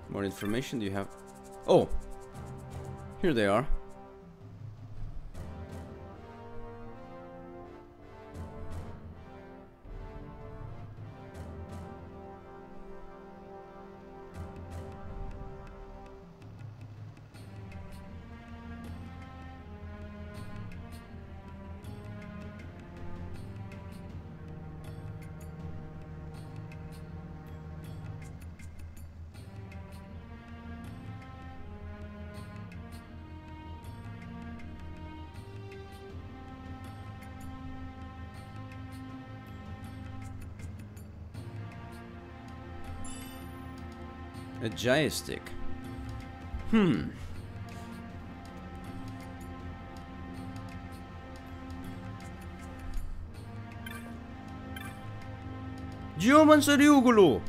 More information do you have? Oh! Here they are. A joystick. Diyoman sa Ryugulo.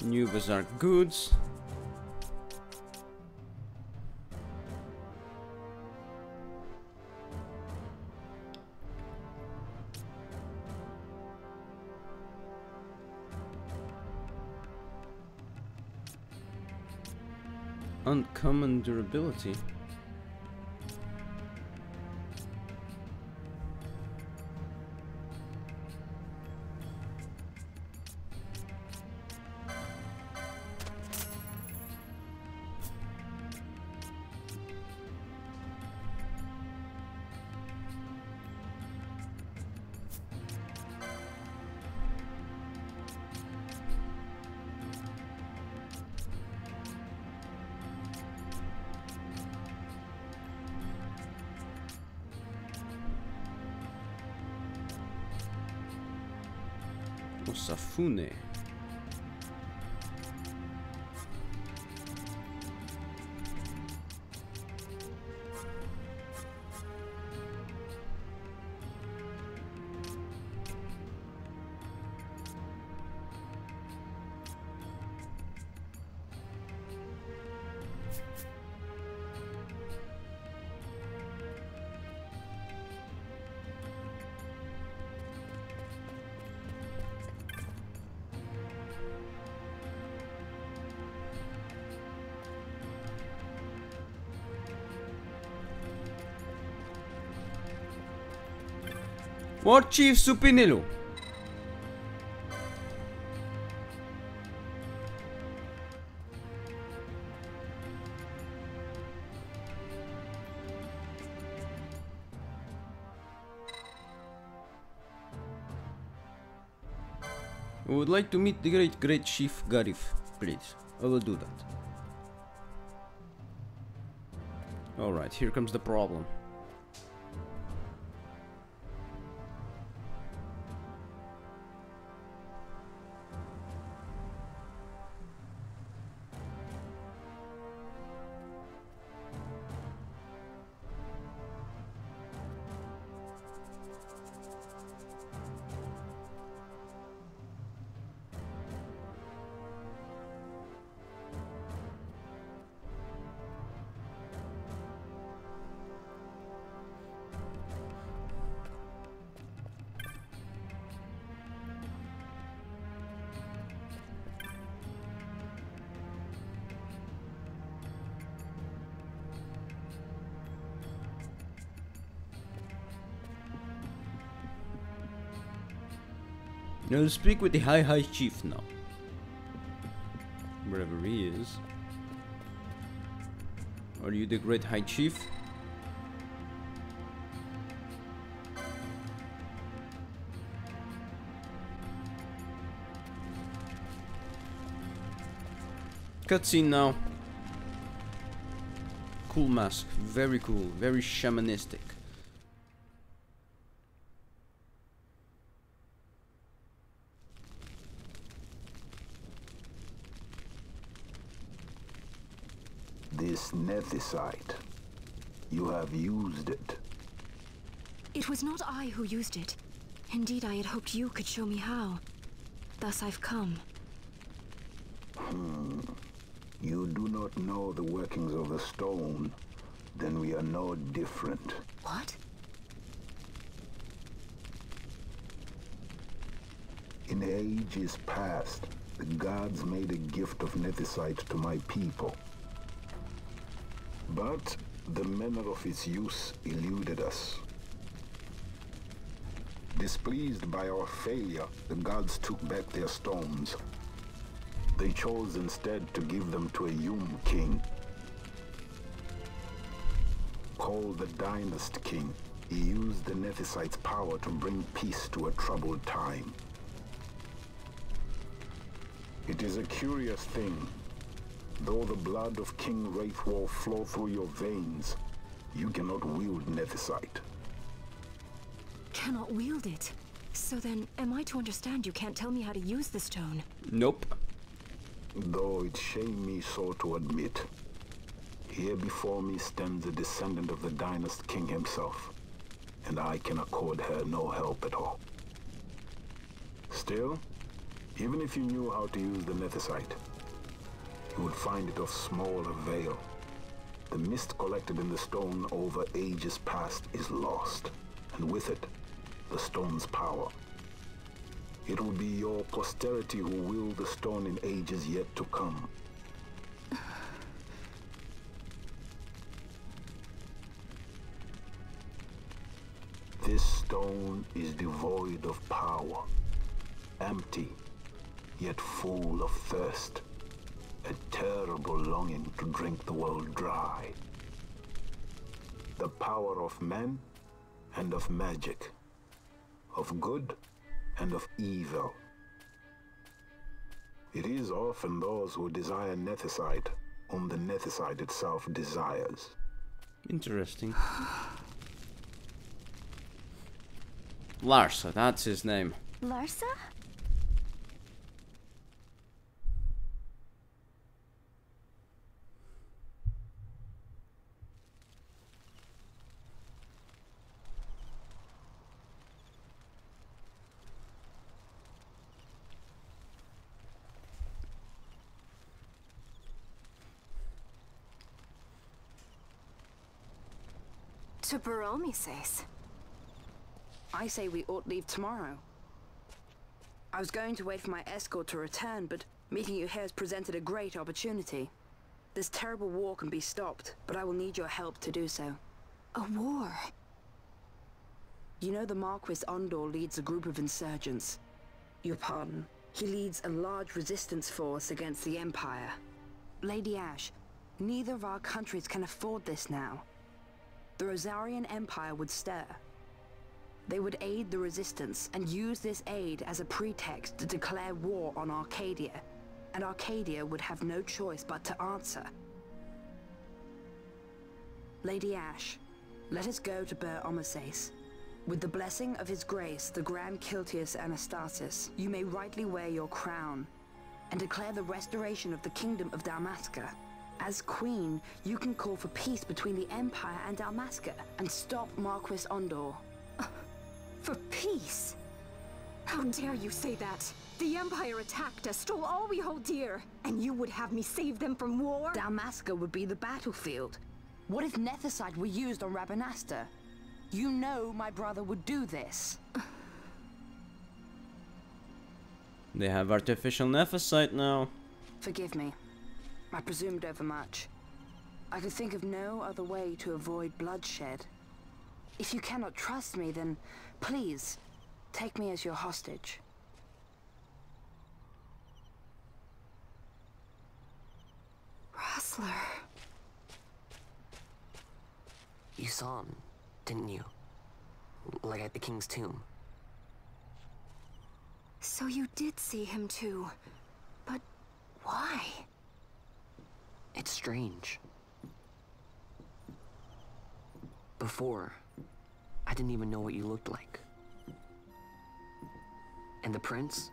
New bazaar goods. Uncommon durability. Osafune. War Chief Supinilu. I would like to meet the great Chief Garif, please. I will do that. Alright, here comes the problem. Now speak with the High Chief now. Wherever he is. Are you the Great High Chief? Cutscene now. Cool mask, very cool, very shamanistic. This nethicite, you have used it. It was not I who used it. Indeed, I had hoped you could show me how. Thus I've come. You do not know the workings of the stone, then we are no different. What? In ages past, the gods made a gift of nethicite to my people. But the manner of its use eluded us. Displeased by our failure, the gods took back their stones. They chose instead to give them to a Yum king. Called the Dynast King, he used the nethicite's power to bring peace to a troubled time. It is a curious thing. Though the blood of King Wraithwolf flow through your veins, you cannot wield nethicite. Cannot wield it? So then, am I to understand you can't tell me how to use the stone? Nope. Though it shame me so to admit, here before me stands a descendant of the Dynast King himself, and I can accord her no help at all. Still, even if you knew how to use the nethicite, you would find it of small avail. The mist collected in the stone over ages past is lost, and with it, the stone's power. It will be your posterity who wield the stone in ages yet to come. This stone is devoid of power, empty, yet full of thirst. A terrible longing to drink the world dry. The power of men and of magic, of good and of evil. It is often those who desire nethicite whom the nethicite itself desires. Interesting. Larsa, that's his name. Larsa? To Baromi says. I say we ought leave tomorrow. I was going to wait for my escort to return, but meeting you here has presented a great opportunity. This terrible war can be stopped, but I will need your help to do so. A war? You know the Marquis Ondor leads a group of insurgents. Your pardon. He leads a large resistance force against the Empire. Lady Ash, neither of our countries can afford this now. The Rosarian Empire would stir. They would aid the resistance and use this aid as a pretext to declare war on Arcadia, and Arcadia would have no choice but to answer. Lady Ash, let us go to Bur Omasace. With the blessing of his grace, the Grand Kiltius Anastasis, you may rightly wear your crown and declare the restoration of the Kingdom of Dalmasca. As Queen, you can call for peace between the Empire and Dalmasca and stop Marquis Ondor. For peace? How dare you say that? The Empire attacked us, stole all we hold dear, and you would have me save them from war? Dalmasca would be the battlefield. What if nethicite were used on Rabanasta? You know my brother would do this. They have artificial nethicite now. Forgive me. I presumed overmuch. I could think of no other way to avoid bloodshed. If you cannot trust me, then please, take me as your hostage. saw him, didn't you? Like at the king's tomb. So you did see him too. But why? It's strange. Before, I didn't even know what you looked like. And the prince?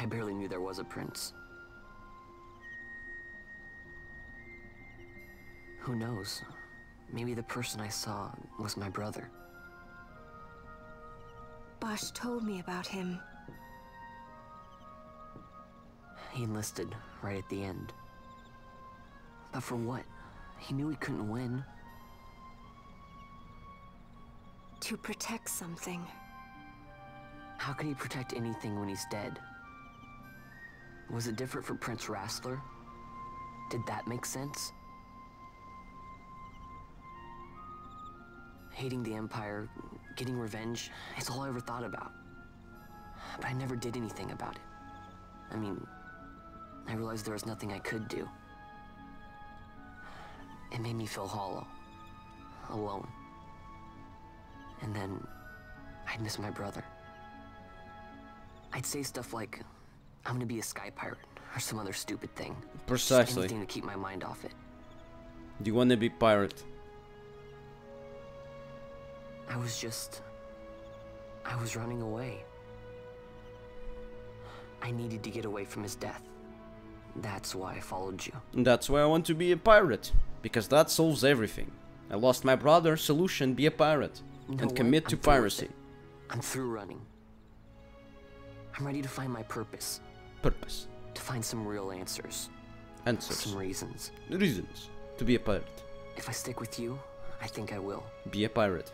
I barely knew there was a prince. Who knows? Maybe the person I saw was my brother. Bosch told me about him. He enlisted right at the end. But for what? He knew he couldn't win. To protect something. How can he protect anything when he's dead? Was it different for Prince Rastler? Did that make sense? Hating the Empire, getting revenge, it's all I ever thought about. But I never did anything about it. I mean, I realized there was nothing I could do. It made me feel hollow, alone. And then, I'd miss my brother. I'd say stuff like, I'm gonna be a sky pirate, or some other stupid thing. Precisely. Just anything to keep my mind off it. Do you want to be pirate? I was running away. I needed to get away from his death. That's why I followed you. And that's why I want to be a pirate. Because that solves everything. I lost my brother, solution, be a pirate. You know And what? commit to I'm through with piracy. it. I'm through running. I'm ready to find my purpose. Purpose. To find some real answers. Answers. Some reasons. Reasons. To be a pirate. If I stick with you, I think I will. Be a pirate.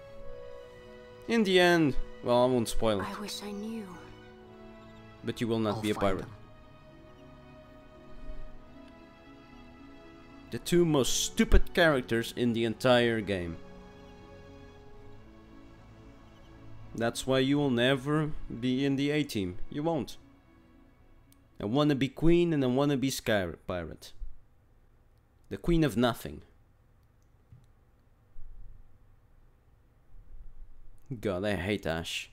In the end, well, I won't spoil it. I wish I knew. But you will not I'll be a find pirate. them. The two most stupid characters in the entire game. That's why you will never be in the A-team. You won't. A wannabe queen and a wannabe sky pirate. The queen of nothing. God, I hate Ash.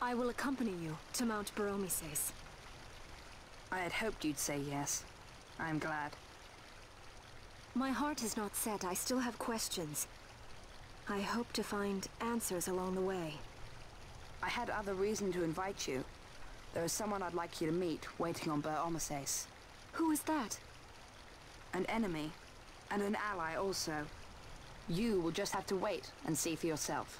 I will accompany you to Mount Baromises. I had hoped you'd say yes. I'm glad. My heart is not set. I still have questions. I hope to find answers along the way. I had other reason to invite you. There is someone I'd like you to meet waiting on Baromises. Who is that? An enemy, and an ally also. You will just have to wait and see for yourself.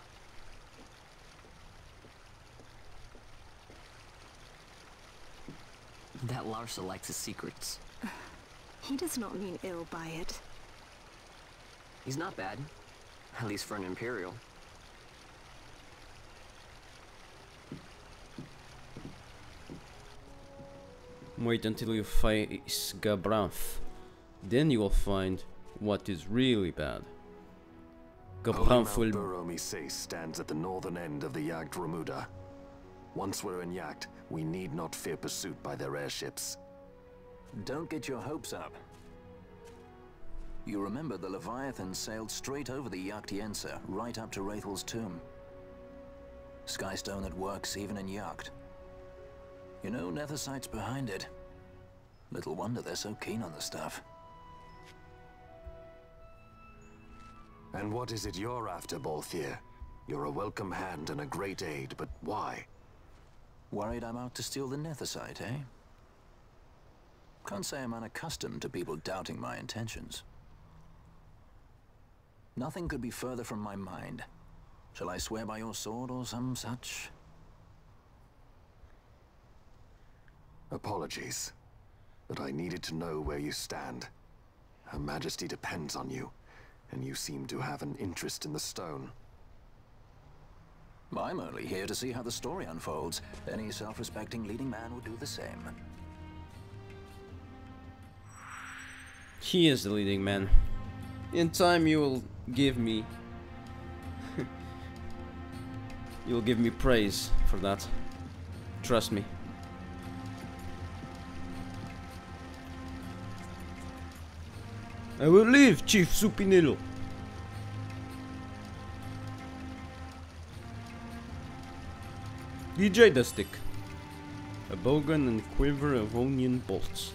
That Larsa likes his secrets. He does not mean ill by it. He's not bad. At least for an Imperial. Wait until you face Gabranth. Then you will find what is really bad. Gabranth will... Baromises stands at the northern end of the Yacht Remuda. Once we're in Yacht, we need not fear pursuit by their airships. Don't get your hopes up. You remember the Leviathan sailed straight over the Yacht right up to Wraithel's tomb. Skystone that works even in Yacht. You know, Nethersight's behind it. Little wonder they're so keen on the stuff. And what is it you're after, Balthier? You're a welcome hand and a great aid, but why? Worried I'm out to steal the Nethersight, eh? Can't say I'm unaccustomed to people doubting my intentions. Nothing could be further from my mind. Shall I swear by your sword or some such? Apologies, but I needed to know where you stand. Her Majesty depends on you, and you seem to have an interest in the stone. I'm only here to see how the story unfolds. Any self-respecting leading man would do the same. He is the leading man. In time you will give me... You'll give me praise for that. Trust me. I will leave, Chief Supinillo. DJ the stick. A bowgun and quiver of onion bolts.